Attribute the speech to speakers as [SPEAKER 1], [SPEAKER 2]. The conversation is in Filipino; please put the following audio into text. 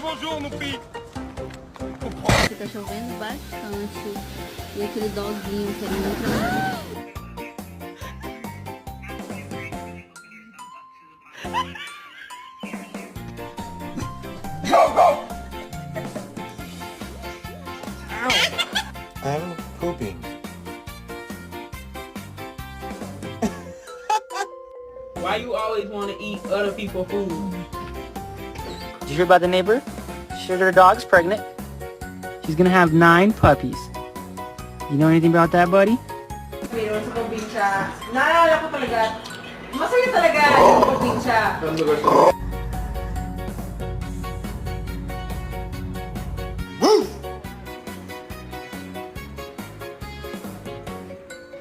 [SPEAKER 1] bonjour, mon fils.
[SPEAKER 2] Aqui tá chovendo bastante. E aquele doguinho querendo trabalhar.
[SPEAKER 3] I'm pooping.
[SPEAKER 4] Why you always want to eat other people's food?
[SPEAKER 5] Did you hear about the neighbor? She heard her dog's pregnant. She's gonna have 9 puppies. You know anything about that, buddy?
[SPEAKER 4] Pero sa probinsya, naalala ko talaga, masaya talaga yung probinsya.